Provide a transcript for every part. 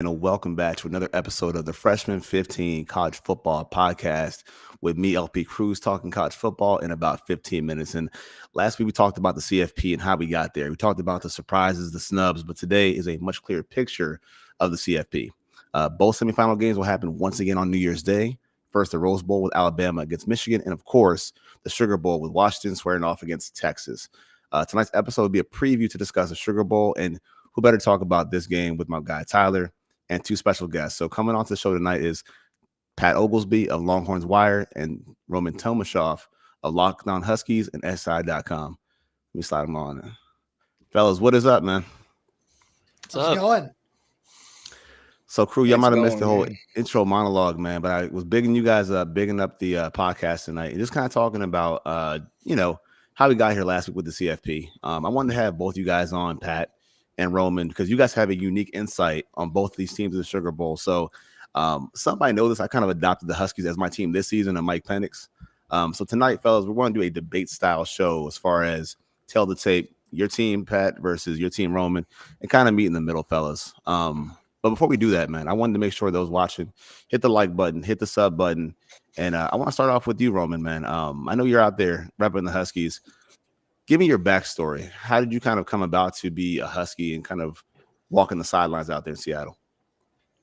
and welcome back to another episode of the Freshman 15 College Football Podcast with me, LP Cruz, talking college football in about 15 minutes. And last week we talked about the CFP and how we got there. We talked about the surprises, the snubs, but today is a much clearer picture of the CFP. Both semifinal games will happen once again on New Year's Day. First, the Rose Bowl with Alabama against Michigan, and of course, the Sugar Bowl with Washington squaring off against Texas. Tonight's episode will be a preview to discuss the Sugar Bowl, and who better talk about this game with my guy Tyler and two special guests. So coming on to the show tonight is Pat Oglesby of Longhorns Wire and Roman Tomashoff of Lockdown Huskies and SI.com. Let me slide them on. Fellas, what is up, man? How's it going? So, crew, y'all might have missed the whole intro monologue, man, but I was bigging you guys up, bigging up the podcast tonight, and just kind of talking about, how we got here last week with the CFP. I wanted to have both you guys on, Pat and Roman, because you guys have a unique insight on both of these teams in the Sugar Bowl. So, somebody know this, I kind of adopted the Huskies as my team this season and Mike Penix. So tonight, fellas, we're going to do a debate-style show as far as tell the tape, your team, Pat, versus your team, Roman, and kind of meet in the middle, fellas. But before we do that, man, I wanted to make sure those watching hit the like button, hit the sub button. And I want to start off with you, Roman, man. I know you're out there repping the Huskies. Give me your backstory. How did you kind of come about to be a Husky and kind of walking the sidelines out there in Seattle?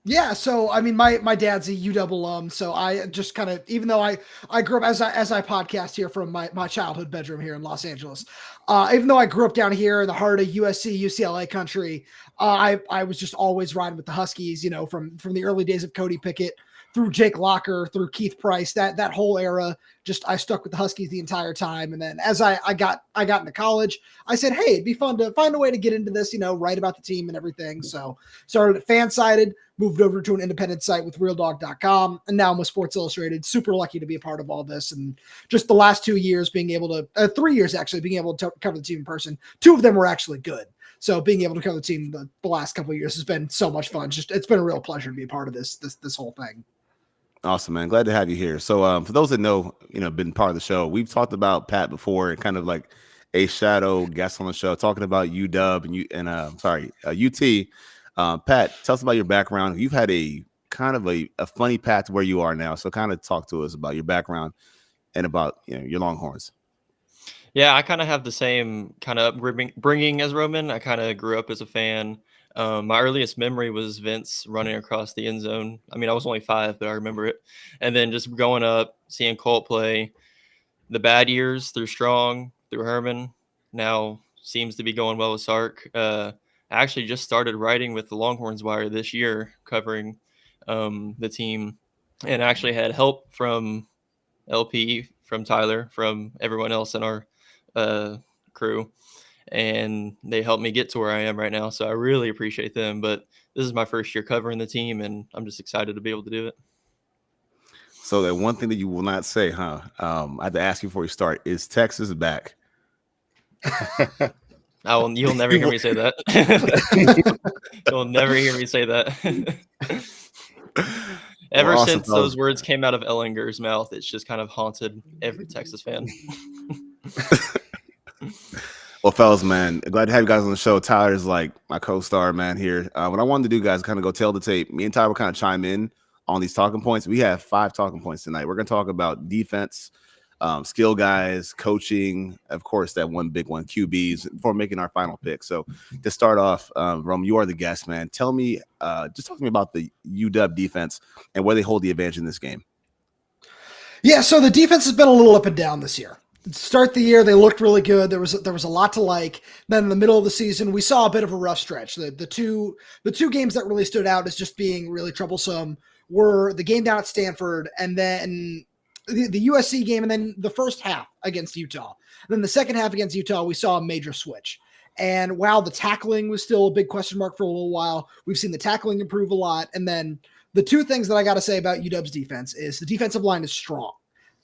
Yeah, so I mean, my dad's a UW alum, so I just kind of, even though I grew up as I podcast here from my childhood bedroom here in Los Angeles, even though I grew up down here in the heart of USC UCLA country, I was just always riding with the Huskies, you know, from the early days of Cody Pickett through Jake Locker, through Keith Price, that whole era. Just I stuck with the Huskies the entire time. And then as I got into college, I said, hey, it'd be fun to find a way to get into this, you know, write about the team and everything. So started at Fansided, moved over to an independent site with RealDog.com, and now I'm with Sports Illustrated. Super lucky to be a part of all this. And just the last 2 years being able to, 3 years actually, being able to cover the team in person. 2 of them were actually good. So being able to cover the team the last couple of years has been so much fun. Just it's been a real pleasure to be a part of this whole thing. Awesome, man. Glad to have you here. So for those that know, been part of the show, we've talked about Pat before and kind of like a shadow guest on the show, talking about UW and UT. Pat, tell us about your background. You've had a kind of a funny path to where you are now. So kind of talk to us about your background and about your Longhorns. Yeah, I kind of have the same kind of upbringing as Roman. I kind of grew up as a fan. My earliest memory was Vince running across the end zone. I mean, I was only 5, but I remember it. And then just growing up, seeing Colt play the bad years through Strong, through Herman, now seems to be going well with Sark. I actually just started writing with the Longhorns Wire this year, covering the team, and actually had help from LP, from Tyler, from everyone else in our crew. And they helped me get to where I am right now. So I really appreciate them. But this is my first year covering the team, and I'm just excited to be able to do it. So that one thing that you will not say, huh? I have to ask you before we start, is Texas back? You'll never hear me say that. You'll never hear me say that. Ever since those words came out of Ellinger's mouth, it's just kind of haunted every Texas fan. Well, fellas, man, glad to have you guys on the show. Tyler's like my co-star, man, here. What I wanted to do, guys, kind of go tell the tape. Me and Tyler will kind of chime in on these talking points. We have 5 talking points tonight. We're going to talk about defense, skill guys, coaching, of course, that one big one, QBs, before making our final pick. So to start off, Rome, you are the guest, man. Tell me, just talk to me about the UW defense and where they hold the advantage in this game. Yeah, so the defense has been a little up and down this year. Start the year, they looked really good. There was a lot to like. Then in the middle of the season, we saw a bit of a rough stretch. The two games that really stood out as just being really troublesome were the game down at Stanford, and then the USC game, and then the first half against Utah. And then the second half against Utah, we saw a major switch. And while the tackling was still a big question mark for a little while, we've seen the tackling improve a lot. And then the 2 things that I got to say about UW's defense is the defensive line is strong.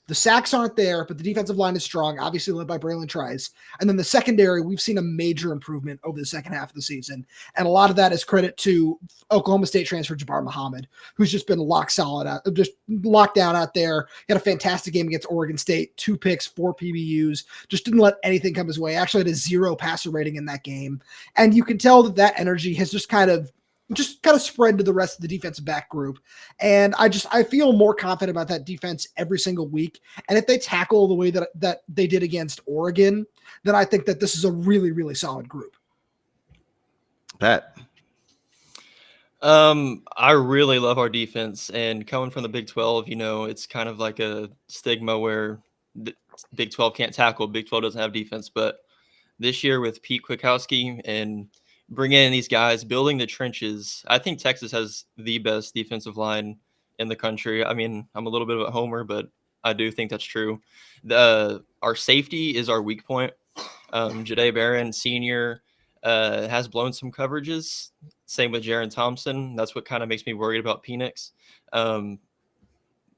The sacks aren't there, but the defensive line is strong, obviously led by Braylon Trice. And then the secondary, we've seen a major improvement over the second half of the season. And a lot of that is credit to Oklahoma State transfer Jabbar Muhammad, who's just been locked down out there. He had a fantastic game against Oregon State, 2 picks, 4 PBUs, just didn't let anything come his way. Actually had a 0 passer rating in that game. And you can tell that energy has just kind of just kind of spread to the rest of the defensive back group. And I feel more confident about that defense every single week. And if they tackle the way that they did against Oregon, then I think that this is a really, really solid group. Pat. I really love our defense, and coming from the Big 12, it's kind of like a stigma where the Big 12 can't tackle, Big 12 doesn't have defense. But this year with Pete Kwiatkowski and bringing in these guys, building the trenches, I think Texas has the best defensive line in the country. I mean, I'm a little bit of a homer, but I do think that's true. Our safety is our weak point. Jahdae Barron, senior, has blown some coverages. Same with Jaron Thompson. That's what kind of makes me worried about Penix.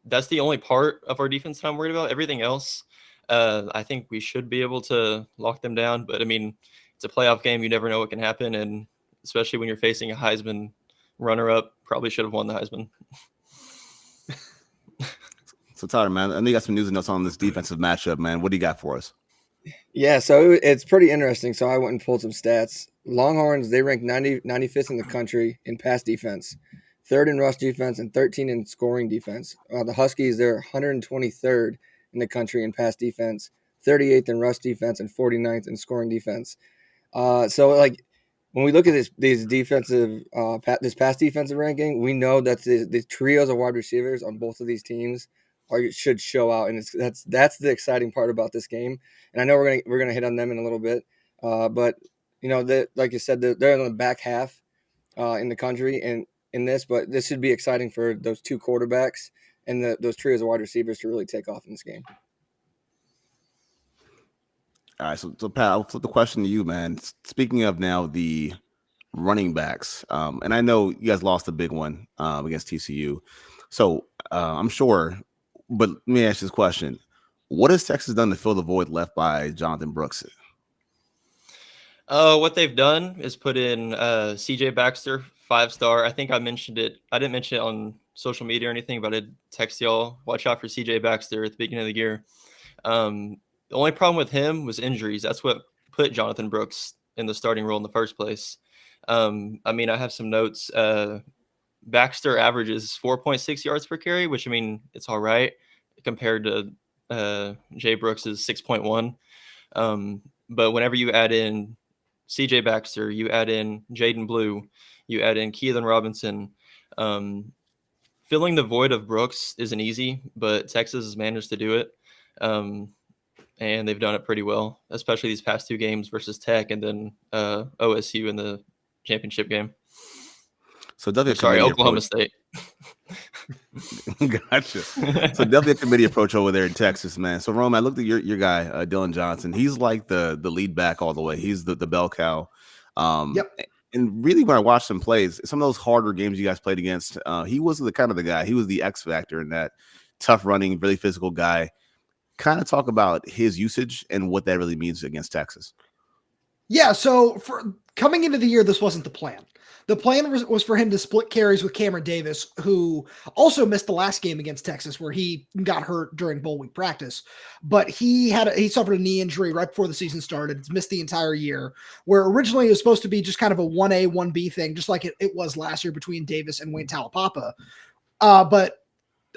That's the only part of our defense that I'm worried about. Everything else, I think we should be able to lock them down. But, I mean, it's a playoff game. You never know what can happen, and especially when you're facing a Heisman runner-up, probably should have won the Heisman. So, Tyler, man, I know you got some news and notes on this defensive matchup, man. What do you got for us? Yeah, so it's pretty interesting. So I went and pulled some stats. Longhorns, they rank 95th in the country in pass defense, 3rd in rush defense, and 13 in scoring defense. The Huskies, they're 123rd in the country in pass defense, 38th in rush defense, and 49th in scoring defense. So, like, when we look at these defensive, this pass defensive ranking, we know that the trios of wide receivers on both of these teams should show out, and that's the exciting part about this game. And I know we're gonna hit on them in a little bit, but like you said, they're in the back half in the country and in this, but this should be exciting for those two quarterbacks and those trios of wide receivers to really take off in this game. All right, so Pat, I'll flip the question to you, man. Speaking of now the running backs, and I know you guys lost a big one against TCU, so I'm sure. But let me ask this question: what has Texas done to fill the void left by Jonathan Brooks? What they've done is put in CJ Baxter, 5-star. I think I mentioned it. I didn't mention it on social media or anything, but I did text y'all, watch out for CJ Baxter at the beginning of the year. The only problem with him was injuries. That's what put Jonathan Brooks in the starting role in the first place. I mean, I have some notes. Baxter averages 4.6 yards per carry, which, I mean, it's all right compared to Jay Brooks's 6.1. But whenever you add in CJ Baxter, you add in Jaden Blue, you add in Keelan Robinson, filling the void of Brooks isn't easy, but Texas has managed to do it. And they've done it pretty well, especially these past two games versus Tech and then OSU in the championship game. So Oklahoma State. Gotcha. So definitely a committee approach over there in Texas, man. So Rome, I looked at your guy, Dylan Johnson. He's like the lead back all the way. He's the bell cow. Yep. And really, when I watched him play, some of those harder games you guys played against, he was the kind of the guy. He was the X factor in that tough running, really physical guy. Kind of talk about his usage and what that really means against Texas. Yeah, so for coming into the year, this wasn't the plan. The plan was for him to split carries with Cameron Davis, who also missed the last game against Texas, where he got hurt during bowl week practice. But he suffered a knee injury right before the season started. It's missed the entire year, where originally it was supposed to be just kind of a 1A, 1B thing, just like it was last year between Davis and Wayne Talapapa. But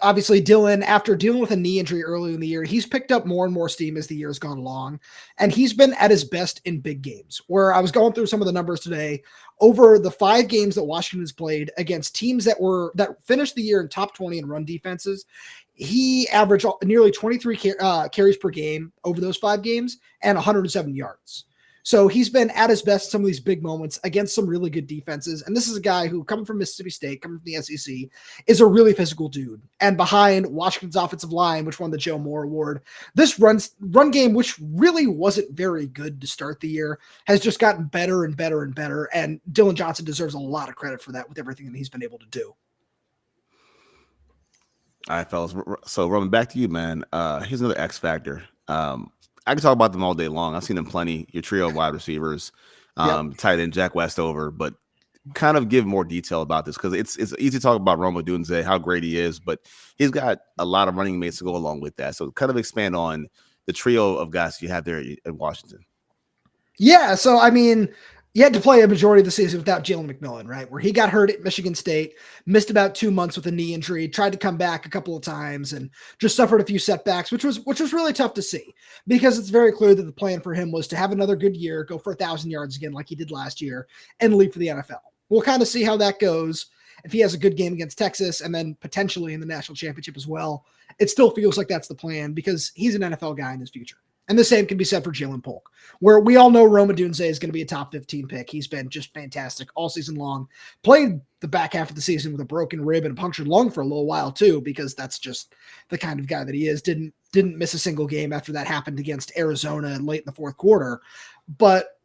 obviously, Dylan, after dealing with a knee injury early in the year, he's picked up more and more steam as the year has gone along, and he's been at his best in big games. Where I was going through some of the numbers today, over the 5 games that Washington has played against teams that finished the year in top 20 in run defenses, he averaged nearly 23 carries per game over those 5 games and 107 yards. So he's been at his best in some of these big moments against some really good defenses. And this is a guy who, coming from Mississippi State, coming from the SEC, is a really physical dude. And behind Washington's offensive line, which won the Joe Moore Award, this run game, which really wasn't very good to start the year, has just gotten better and better and better. And Dylan Johnson deserves a lot of credit for that with everything that he's been able to do. All right, fellas. So, Roman, back to you, man. Here's another X factor. I can talk about them all day long. I've seen them plenty. Your trio of wide receivers, tight end Jack Westover, but kind of give more detail about this because it's easy to talk about Rome Odunze, how great he is, but he's got a lot of running mates to go along with that. So kind of expand on the trio of guys you have there in Washington. Yeah, so I mean, he had to play a majority of the season without Jalen McMillan, right? Where he got hurt at Michigan State, missed about 2 months with a knee injury, tried to come back a couple of times, and just suffered a few setbacks, which was really tough to see because it's very clear that the plan for him was to have another good year, go for 1,000 yards again like he did last year, and leave for the NFL. We'll kind of see how that goes. If he has a good game against Texas and then potentially in the national championship as well, it still feels like that's the plan because he's an NFL guy in his future. And the same can be said for Jalen Polk, where we all know Roma Dunze is going to be a top 15 pick. He's been just fantastic all season long. Played the back half of the season with a broken rib and a punctured lung for a little while too, because that's just the kind of guy that he is. Didn't miss a single game after that happened against Arizona late in the fourth quarter. But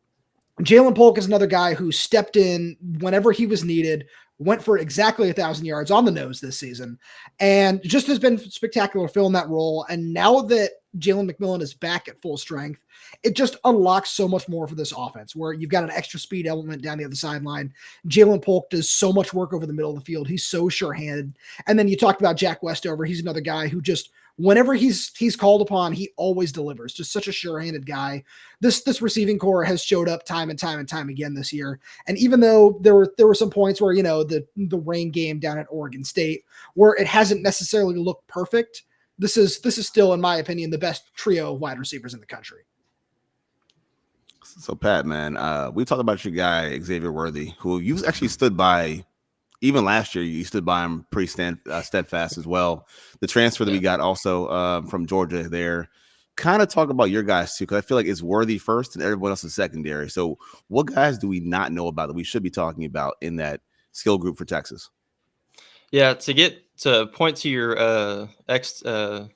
Jalen Polk is another guy who stepped in whenever he was needed, went for exactly 1,000 yards on the nose this season, and just has been spectacular filling that role. And now that Jalen McMillan is back at full strength, it just unlocks so much more for this offense where you've got an extra speed element down the other sideline. Jalen Polk does so much work over the middle of the field. He's so sure-handed. And then you talked about Jack Westover. He's another guy who just, whenever he's called upon, he always delivers. Just such a sure-handed guy. This receiving core has showed up time and time again this year. And even though there were some points where, you know, the rain game down at Oregon State where it hasn't necessarily looked perfect, this is still, in my opinion, the best trio of wide receivers in the country. So Pat, man, we talked about your guy Xavier Worthy, who you actually stood by. Even last year, you stood by him pretty steadfast as well. The transfer that we got also from Georgia there. Kind of talk about your guys too, because I feel like it's Worthy first and everyone else is secondary. So what guys do we not know about that we should be talking about in that skill group for Texas? Yeah, to point to your ex from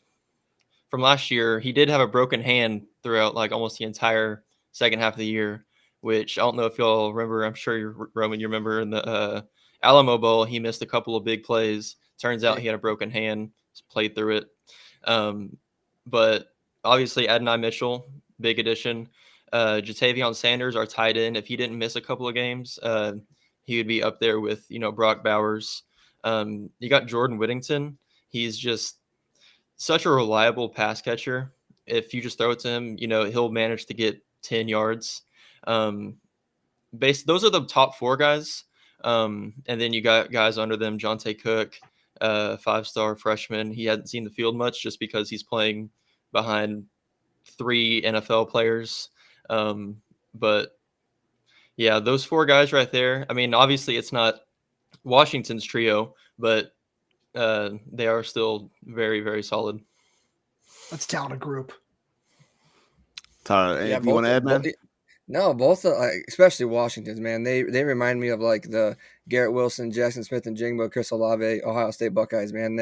last year, he did have a broken hand throughout like almost the entire second half of the year, which I don't know if y'all remember. I'm sure you're Roman. You remember in the Alamo Bowl, he missed a couple of big plays. Turns out he had a broken hand, played through it. But obviously, Adonai Mitchell, big addition. Jatavion Sanders, our tight end, if he didn't miss a couple of games, he would be up there with, you know, Brock Bowers. You got Jordan Whittington. He's just such a reliable pass catcher. If you just throw it to him, you know, he'll manage to get 10 yards. Those are the top four guys. And then you got guys under them, Jonte Cook, 5-star freshman. He hadn't seen the field much just because he's playing behind 3 NFL players. But yeah, those 4 guys right there. I mean, obviously it's not Washington's trio, but they are still very, very solid. That's a talented group. Tyler, anything you want to add, man? No, both, especially Washington's, man. They remind me of like the Garrett Wilson, Jackson Smith, and Jingbo, Chris Olave, Ohio State Buckeyes, man.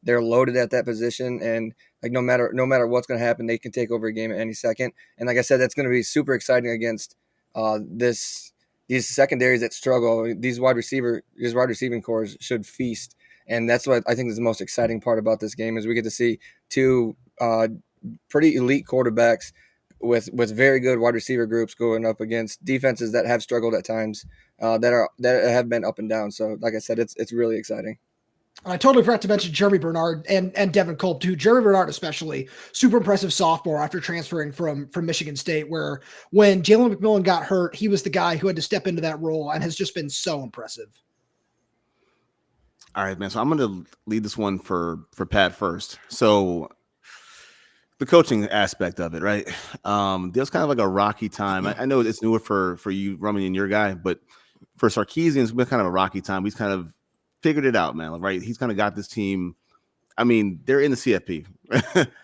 They're loaded at that position, and like no matter what's going to happen, they can take over a game at any second. And like I said, that's going to be super exciting against these secondaries that struggle. These wide receiving cores should feast, and that's what I think is the most exciting part about this game is we get to see 2 pretty elite quarterbacks with very good wide receiver groups going up against defenses that have struggled at times, that have been up and down. So, like I said, it's really exciting. I totally forgot to mention Jeremy Bernard and Devin Culp too. Jeremy Bernard especially, super impressive sophomore after transferring from Michigan State, where when Jalen McMillan got hurt, he was the guy who had to step into that role and has just been so impressive. All right, man. So I'm going to lead this one for Pat first. So the coaching aspect of it, right? There's kind of like a rocky time. I know it's newer for you, Roman, and your guy, but for Sarkisian, it's been kind of a rocky time. He's kind of figured it out, man. Right? He's kind of got this team. I mean, they're in the CFP.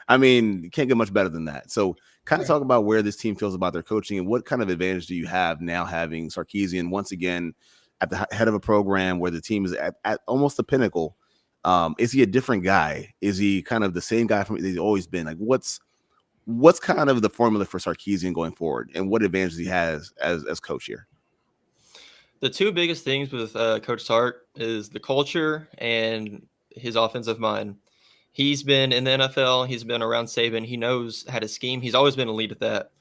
I mean, you can't get much better than that. So kind of talk about where this team feels about their coaching and what kind of advantage do you have now having Sarkisian once again at the head of a program where the team is at almost the pinnacle. Is he a different guy? Is he kind of the same guy from he's always been? Like, what's kind of the formula for Sarkisian going forward, and what advantages he has as coach here? The 2 biggest things with Coach Sark is the culture and his offensive mind. He's been in the NFL. He's been around Saban. He knows how to scheme. He's always been elite at that.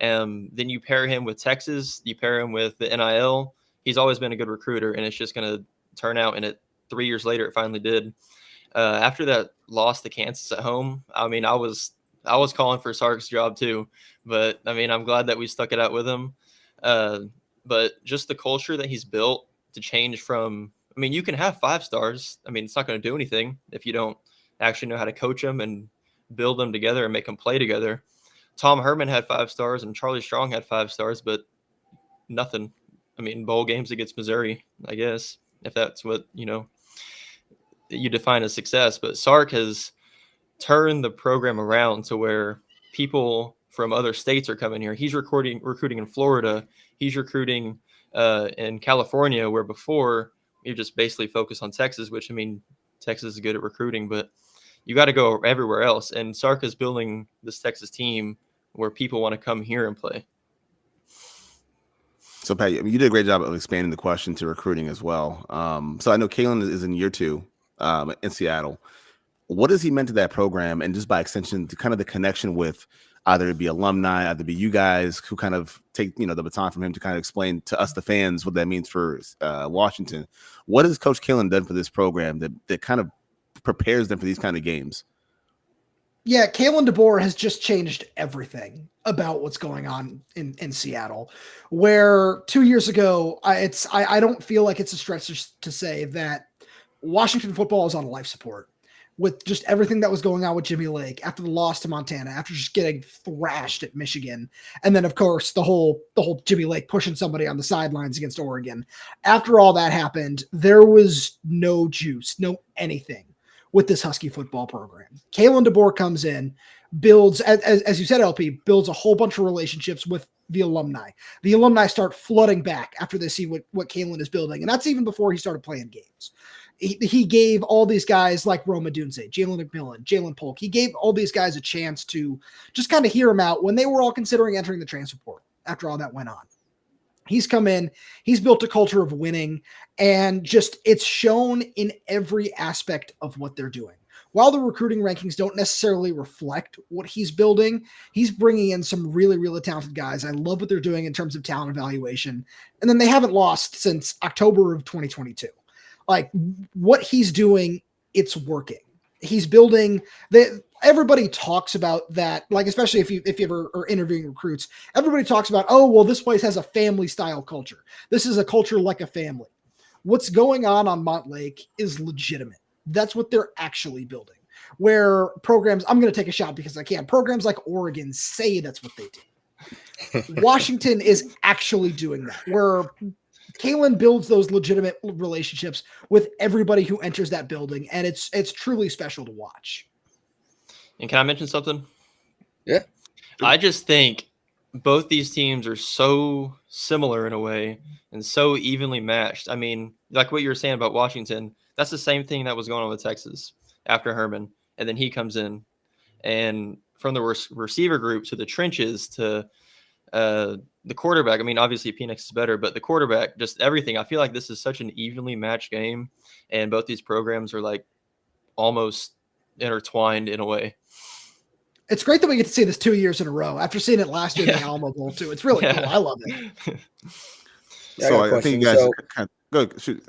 Then you pair him with Texas. You pair him with the NIL. He's always been a good recruiter, and it's just going to turn out. And it 3 years later, it finally did. After that loss to Kansas at home, I mean, I was calling for Sark's job too, but I mean, I'm glad that we stuck it out with him. but just the culture that he's built to change from, I mean, you can have 5 stars. I mean, it's not going to do anything if you don't actually know how to coach them and build them together and make them play together. Tom Herman had 5 stars and Charlie Strong had 5 stars, but nothing. I mean, bowl games against Missouri, I guess, if that's what, you define as success. But Sark has turned the program around to where people from other states are coming here. He's recruiting in Florida. He's recruiting in California, where before you just basically focus on Texas, which, I mean, Texas is good at recruiting, but you got to go everywhere else. And Sark is building this Texas team where people want to come here and play. So, Pat, you did a great job of expanding the question to recruiting as well. So I know Kalen is in year 2 in Seattle. What has he meant to that program, and just by extension to kind of the connection with either it be alumni, either be you guys who kind of take the baton from him to kind of explain to us, the fans, what that means for Washington? What has Coach Kalen done for this program that kind of prepares them for these kind of games? Yeah, Kalen DeBoer has just changed everything about what's going on in Seattle, where 2 years ago, I don't feel like it's a stretch to say that Washington football is on life support with just everything that was going on with Jimmy Lake after the loss to Montana, after just getting thrashed at Michigan. And then, of course, the whole Jimmy Lake pushing somebody on the sidelines against Oregon. After all that happened, there was no juice, no anything with this Husky football program. Kalen DeBoer comes in, builds, as you said, LP, builds a whole bunch of relationships with the alumni. The alumni start flooding back after they see what Kalen is building. And that's even before he started playing games. He gave all these guys like Roma Dunze, Jalen McMillan, Jalen Polk. He gave all these guys a chance to just kind of hear him out when they were all considering entering the transfer portal after all that went on. He's come in, he's built a culture of winning, and just it's shown in every aspect of what they're doing. While the recruiting rankings don't necessarily reflect what he's building, he's bringing in some really, really talented guys. I love what they're doing in terms of talent evaluation. And then they haven't lost since October of 2022. Like, what he's doing, it's working. He's building everybody talks about that, like, especially if you ever are interviewing recruits, everybody talks about, oh, well, this place has a family style culture. This is a culture like a family. What's going on Montlake is legitimate. That's what they're actually building. Where programs, I'm going to take a shot because I can, programs like Oregon say that's what they do. Washington is actually doing that, where Kalen builds those legitimate relationships with everybody who enters that building, and it's truly special to watch. And can I mention something? Yeah. I just think both these teams are so similar in a way and so evenly matched. I mean, like what you were saying about Washington, that's the same thing that was going on with Texas after Herman. And then he comes in, and from the receiver group to the trenches to the quarterback. I mean, obviously Penix is better, but the quarterback, just everything. I feel like this is such an evenly matched game, and both these programs are like almost intertwined in a way. It's great that we get to see this 2 years in a row after seeing it last year in the Alamo Bowl too. It's really cool. I love it. So I think you guys kind of, go shoot.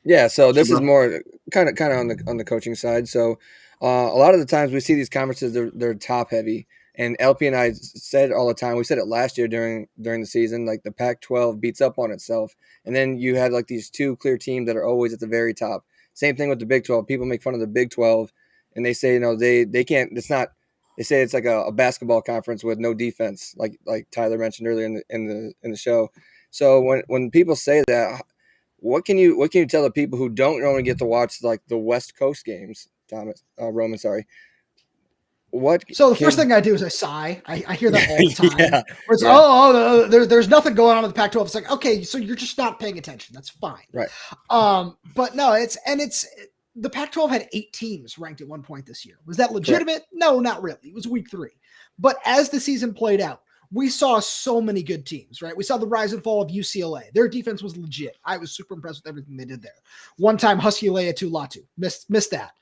Yeah, so this is more kind of on the coaching side. So a lot of the times we see these conferences, they're top heavy. And LP and I said it all the time. We said it last year during the season, like the Pac-12 beats up on itself. And then you had like these two clear teams that are always at the very top. Same thing with the Big 12. People make fun of the Big 12, and they say, they can't. It's not. They say it's like a basketball conference with no defense, like Tyler mentioned earlier in the show. So when people say that, what can you tell the people who don't normally get to watch like the West Coast games, Roman? Sorry. So the first thing I do is I sigh. I hear that all the time. Yeah, where it's, there's nothing going on in the Pac-12. It's like, okay, so you're just not paying attention. That's fine. Right. But no, it's the Pac-12 had 8 teams ranked at one point this year. Was that legitimate? Correct. No, not really. It was week 3. But as the season played out, we saw so many good teams, right? We saw the rise and fall of UCLA. Their defense was legit. I was super impressed with everything they did there. One time, Husky Leatu Latu missed that.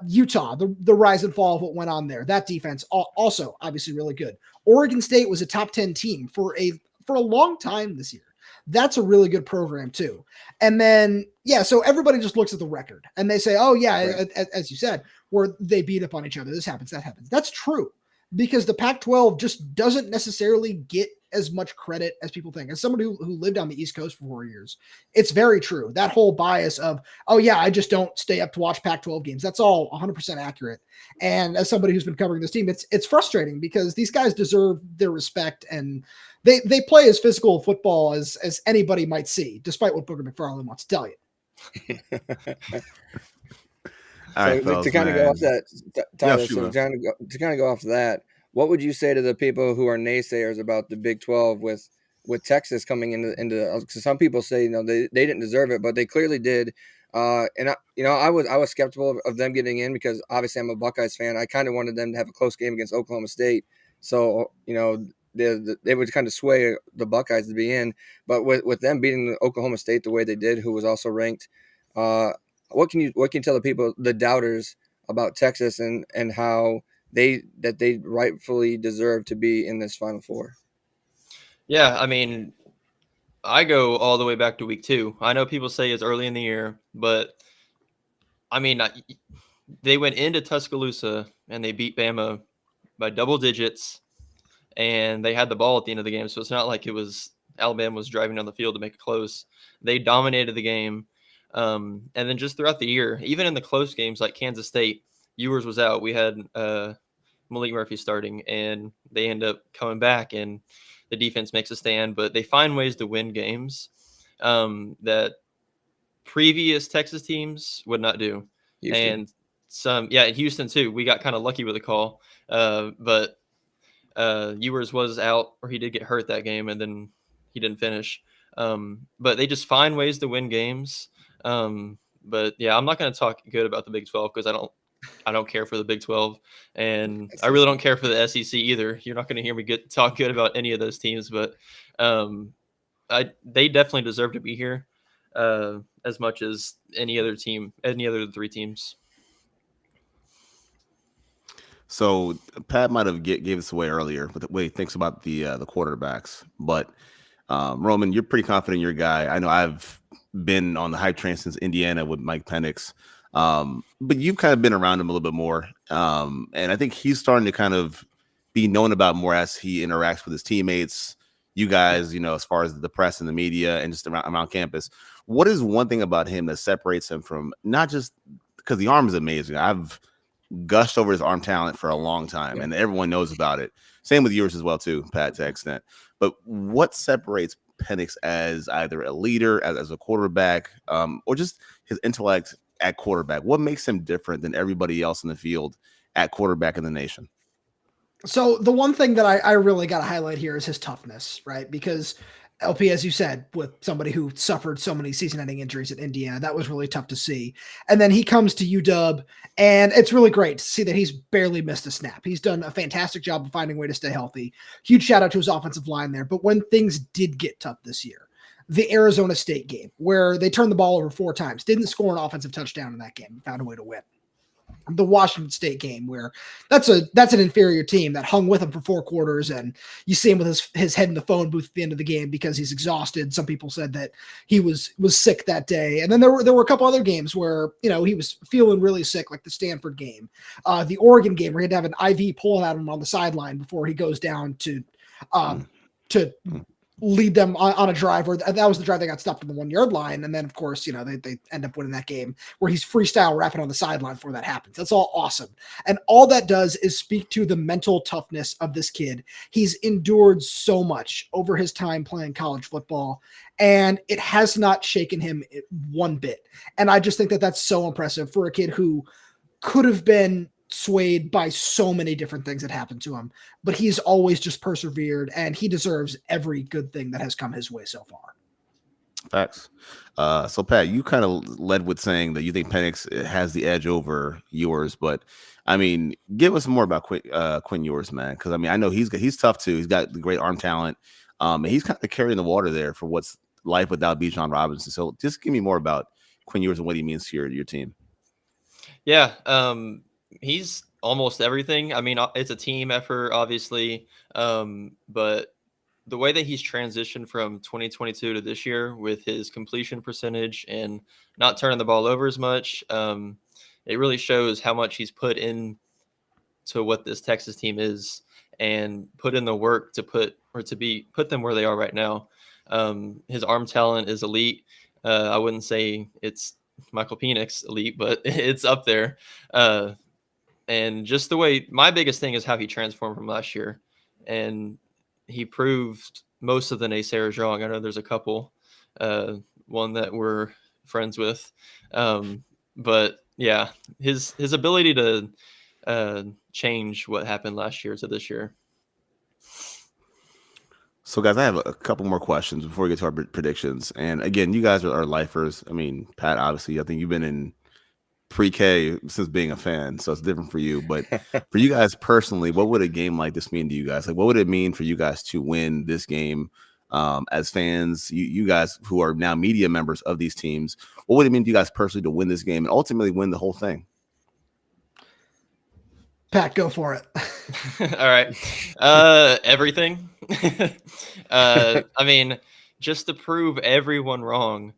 Utah, the rise and fall of what went on there. That defense also obviously really good. Oregon State was a top 10 team for a long time this year. That's a really good program too. And then, so everybody just looks at the record and they say, oh yeah, right. As you said, where they beat up on each other. This happens, that happens. That's true. Because the Pac-12 just doesn't necessarily get as much credit as people think. As somebody who lived on the East Coast for 4 years, it's very true. That whole bias of, oh yeah, I just don't stay up to watch Pac-12 games. That's all 100% accurate. And as somebody who's been covering this team, it's frustrating because these guys deserve their respect, and they play as physical football as anybody might see, despite what Booger McFarland wants to tell you. All right, fellas, to kind of go off that, Tyler. Yeah, to kind of go off that, what would you say to the people who are naysayers about the Big 12 with Texas coming into? So some people say they didn't deserve it, but they clearly did. And I was skeptical of them getting in because obviously I'm a Buckeyes fan. I kind of wanted them to have a close game against Oklahoma State, so they would kind of sway the Buckeyes to be in. But with them beating Oklahoma State the way they did, who was also ranked. What can you tell the people, the doubters, about Texas and how they rightfully deserve to be in this Final Four? Yeah, I mean, I go all the way back to week 2. I know people say it's early in the year, but I mean, they went into Tuscaloosa and they beat Bama by double digits, and they had the ball at the end of the game. So it's not like it was Alabama was driving down the field to make it close. They dominated the game. And then just throughout the year, even in the close games like Kansas State, Ewers was out. We had Malik Murphy starting, and they end up coming back, and the defense makes a stand. But they find ways to win games that previous Texas teams would not do. Houston. And Houston too. We got kind of lucky with the call, but Ewers was out, or he did get hurt that game, and then he didn't finish. But they just find ways to win games. But yeah, I'm not going to talk good about the Big 12 because I don't care for the Big 12, and I really don't care for the SEC either. You're not going to hear me talk good about any of those teams, but they definitely deserve to be here as much as any other 3 teams. So Pat might have gave this away earlier with the way he thinks about the quarterbacks, but Roman, you're pretty confident in your guy. I know I've been on the hype train since Indiana with Mike Penix, but you've kind of been around him a little bit more, and I think he's starting to kind of be known about more as he interacts with his teammates. You guys, as far as the press and the media and just around campus, what is one thing about him that separates him from, not just because the arm is amazing? I've gushed over his arm talent for a long time, and everyone knows about it. Same with yours as well too, Pat, to an extent. But what separates Penix as either a leader, as a quarterback, or just his intellect at quarterback? What makes him different than everybody else in the field at quarterback in the nation? So the one thing that I really got to highlight here is his toughness, right? Because LP, as you said, with somebody who suffered so many season-ending injuries at Indiana, that was really tough to see. And then he comes to UW, and it's really great to see that he's barely missed a snap. He's done a fantastic job of finding a way to stay healthy. Huge shout out to his offensive line there. But when things did get tough this year, the Arizona State game, where they turned the ball over 4 times, didn't score an offensive touchdown in that game, found a way to win. The Washington State game, where that's an inferior team that hung with him for 4 quarters, and you see him with his head in the phone booth at the end of the game because he's exhausted. Some people said that he was sick that day, and then there were a couple other games where he was feeling really sick, like the Stanford game, the Oregon game, where he had to have an IV pulled out of him on the sideline before he goes down to lead them on a drive where that was the drive they got stopped on the 1-yard line. And then of course, they end up winning that game where he's freestyle rapping on the sideline before that happens. That's all awesome. And all that does is speak to the mental toughness of this kid. He's endured so much over his time playing college football, and it has not shaken him one bit. And I just think that that's so impressive for a kid who could have been swayed by so many different things that happened to him, but he's always just persevered, and he deserves every good thing that has come his way so far. Facts. So Pat, you kind of led with saying that you think Penix has the edge over yours, but I mean, give us more about Quinn Ewers, man, because I mean, I know he's tough too. He's got the great arm talent, and he's kind of carrying the water there for what's life without Bijan Robinson. So just give me more about Quinn Ewers and what he means to your team. Yeah. He's almost everything. I mean, it's a team effort, obviously, but the way that he's transitioned from 2022 to this year with his completion percentage and not turning the ball over as much, it really shows how much he's put in to what this Texas team is, and put in the work to put or to put them where they are right now. His arm talent is elite. I wouldn't say it's Michael Penix elite, but it's up there. And just the way, my biggest thing is how he transformed from last year, and he proved most of the naysayers wrong. I know there's a couple, one that we're friends with, but yeah, his ability to change what happened last year to this year. So, guys, I have a couple more questions before we get to our predictions. And again, you guys are lifers. I mean, Pat, obviously, I think you've been in pre-K since being a fan, so it's different for you. But for you guys personally, what would a game like this mean to you guys? Like, what would it mean for you guys to win this game as fans? You guys who are now media members of these teams, what would it mean to you guys personally to win this game and ultimately win the whole thing? Pat, go for it. All right. Everything. I mean, just to prove everyone wrong,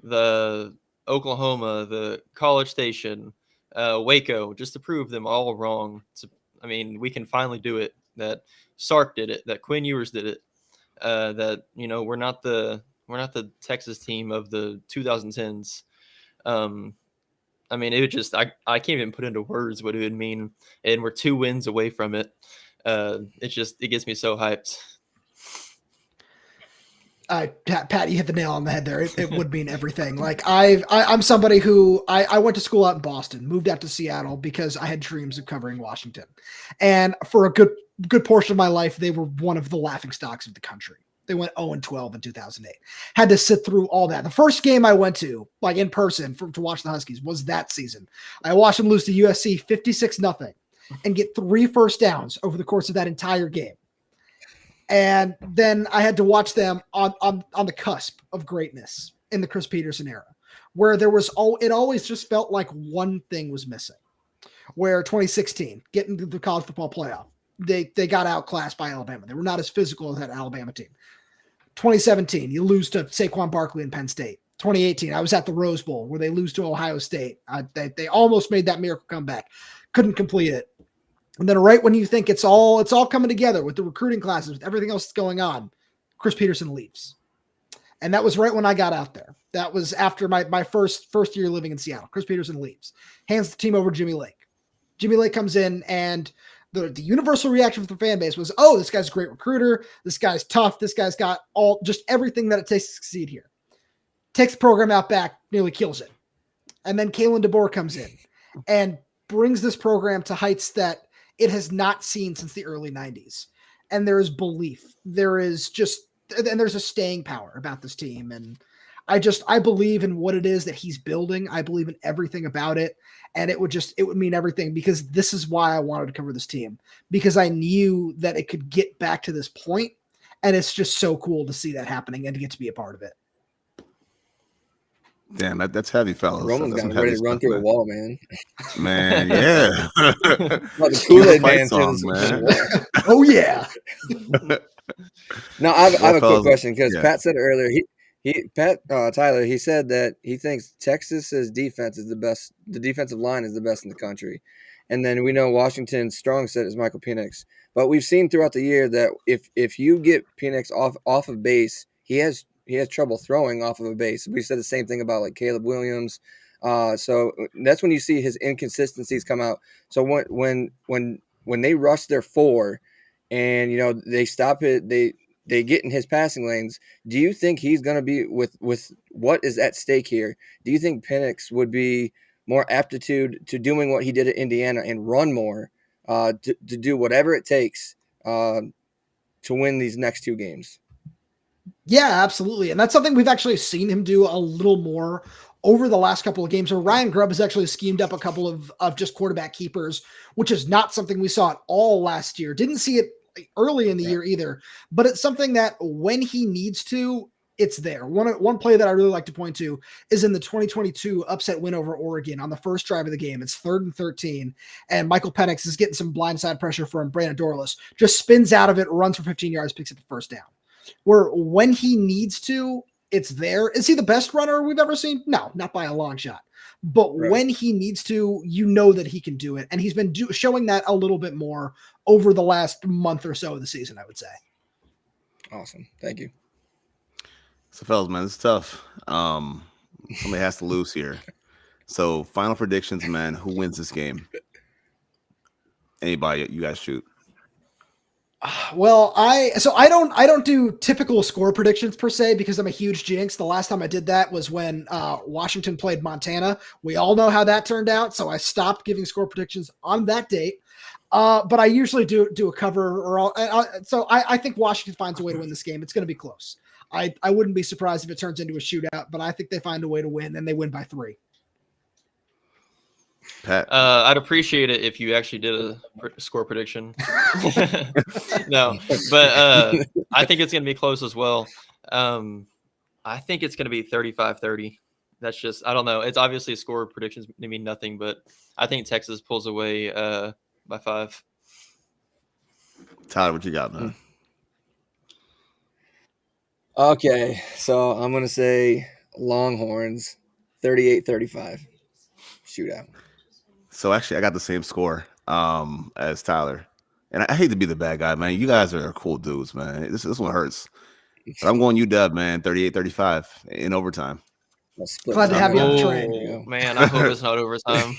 the Oklahoma, the College Station, Waco, just to prove them all wrong. I mean, we can finally do it. That Sark did it. That Quinn Ewers did it. That we're not the Texas team of the 2010s. I mean, it would just I can't even put into words what it would mean, and we're 2 wins away from it. It gets me so hyped. Pat, you hit the nail on the head there. It would mean everything. Like I'm somebody who I went to school out in Boston, moved out to Seattle because I had dreams of covering Washington, and for a good portion of my life, they were one of the laughing stocks of the country. They went 0-12 in 2008. Had to sit through all that. The first game I went to, like in person, to watch the Huskies was that season. I watched them lose to USC 56-0 and get 3 first downs over the course of that entire game. And then I had to watch them on the cusp of greatness in the Chris Peterson era, where it always just felt like one thing was missing. Where 2016, getting to the college football playoff, they got outclassed by Alabama. They were not as physical as that Alabama team. 2017, you lose to Saquon Barkley in Penn State. 2018, I was at the Rose Bowl where they lose to Ohio State. They almost made that miracle comeback, couldn't complete it. And then right when you think it's all coming together with the recruiting classes, with everything else that's going on, Chris Peterson leaves. And that was right when I got out there. That was after my first year living in Seattle. Chris Peterson leaves, hands the team over to Jimmy Lake. Jimmy Lake comes in, and the universal reaction from the fan base was, oh, this guy's a great recruiter. This guy's tough. This guy's got just everything that it takes to succeed here. Takes the program out back, nearly kills it. And then Kalen DeBoer comes in and brings this program to heights that it has not seen since the early 90s. And there is belief. There's a staying power about this team. And I believe in what it is that he's building. I believe in everything about it. And it would mean everything, because this is why I wanted to cover this team, because I knew that it could get back to this point. And it's just so cool to see that happening and to get to be a part of it. Damn, that's heavy, fellas. Roman's got ready to run through a wall, man. Man, yeah. Like the Kool-Aid man, man. Oh yeah. No, I have a quick question, because Pat said earlier. Tyler, he said that he thinks Texas's defense is the best. The defensive line is the best in the country, and then we know Washington's strong set is Michael Penix. But we've seen throughout the year that if you get Penix off of base, he has trouble throwing off of a base. We said the same thing about like Caleb Williams. So that's when you see his inconsistencies come out. So when they rush their 4, and they stop it, they get in his passing lanes. Do you think he's going to be with what is at stake here? Do you think Penix would be more aptitude to doing what he did at Indiana and run more, to do whatever it takes to win these next 2 games? Yeah, absolutely. And that's something we've actually seen him do a little more over the last couple of games, where Ryan Grubb has actually schemed up a couple of just quarterback keepers, which is not something we saw at all last year. Didn't see it early in the year either, but it's something that when he needs to, it's there. One play that I really like to point to is in the 2022 upset win over Oregon on the first drive of the game. It's 3rd and 13, and Michael Penix is getting some blindside pressure from Brandon Dorlus, just spins out of it, runs for 15 yards, picks up the first down. Where when he needs to, it's there. Is he the best runner we've ever seen? No, not by a long shot. But when he needs to, that he can do it. And he's been showing that a little bit more over the last month or so of the season, I would say. Awesome. Thank you. So, fellas, man, it's tough. Somebody has to lose here. So, final predictions, man. Who wins this game? Anybody? You guys shoot. Well, I don't do typical score predictions per se because I'm a huge jinx. The last time I did that was when Washington played Montana. We all know how that turned out, so I stopped giving score predictions on that date. But I usually do a cover, so I think Washington finds a way to win this game. It's going to be close. I wouldn't be surprised if it turns into a shootout, but I think they find a way to win, and they win by 3. Pat? I'd appreciate it if you actually did a score prediction. No, but I think it's going to be close as well. I think it's going to be 35-30. That's just, I don't know. It's obviously score predictions mean nothing, but I think Texas pulls away by 5. Tyler, what you got, man? Okay, so I'm going to say Longhorns 38-35 shootout. So actually, I got the same score as Tyler, and I hate to be the bad guy, man. You guys are cool dudes, man. This one hurts, but I'm going UW, man. 38-35 in overtime. Glad to have you on the train. Oh, man, I hope it's not overtime.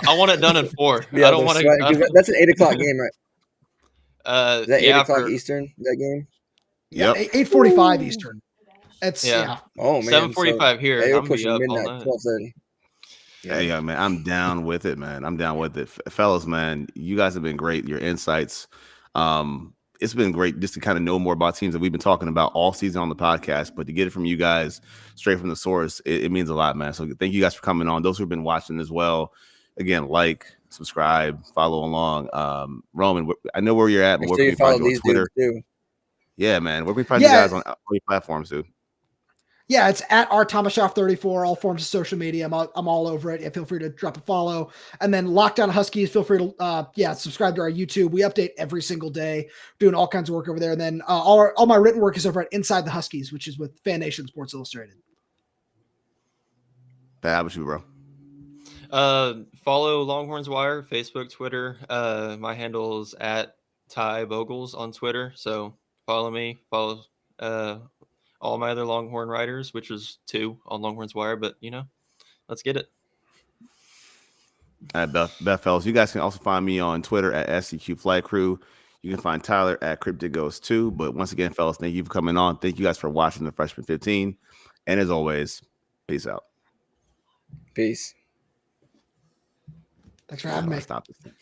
I want it done in 4. Yeah, I don't want to. That's an 8 o'clock game, right? Is that 8 yeah, o'clock Eastern? That game? Yep. 8:45 Eastern. It's Yeah. Oh man, 7:45 here. They I'm were gonna be pushing up midnight, all night. 12:30. Hey, yeah, man, I'm down with it, man. I'm down with it, fellas, man. You guys have been great. Your insights, it's been great just to kind of know more about teams that we've been talking about all season on the podcast. But to get it from you guys straight from the source, it means a lot, man. So thank you guys for coming on. Those who've been watching as well, again, like, subscribe, follow along. Roman, I know where you're at, but where can we find you on Twitter? Too. Yeah, man. Where can we find you guys on all your platforms, dude? Yeah, it's at rTomashoff34, all forms of social media. I'm all over it. Yeah, feel free to drop a follow. And then Lockdown Huskies, feel free to subscribe to our YouTube. We update every single day, doing all kinds of work over there. And then all my written work is over at Inside the Huskies, which is with Fan Nation Sports Illustrated. How about you, bro? Follow Longhorns Wire, Facebook, Twitter. My handle is at Ty Bogles on Twitter. So follow me. Follow all my other Longhorn writers, which is 2 on Longhorns Wire, but let's get it. All right, Beth fellas. You guys can also find me on Twitter at SCQ Flight Crew. You can find Tyler at Cryptic Ghost 2. But once again, fellas, thank you for coming on. Thank you guys for watching the Freshman 15. And as always, peace out. Peace. Thanks for having me. Stop this thing.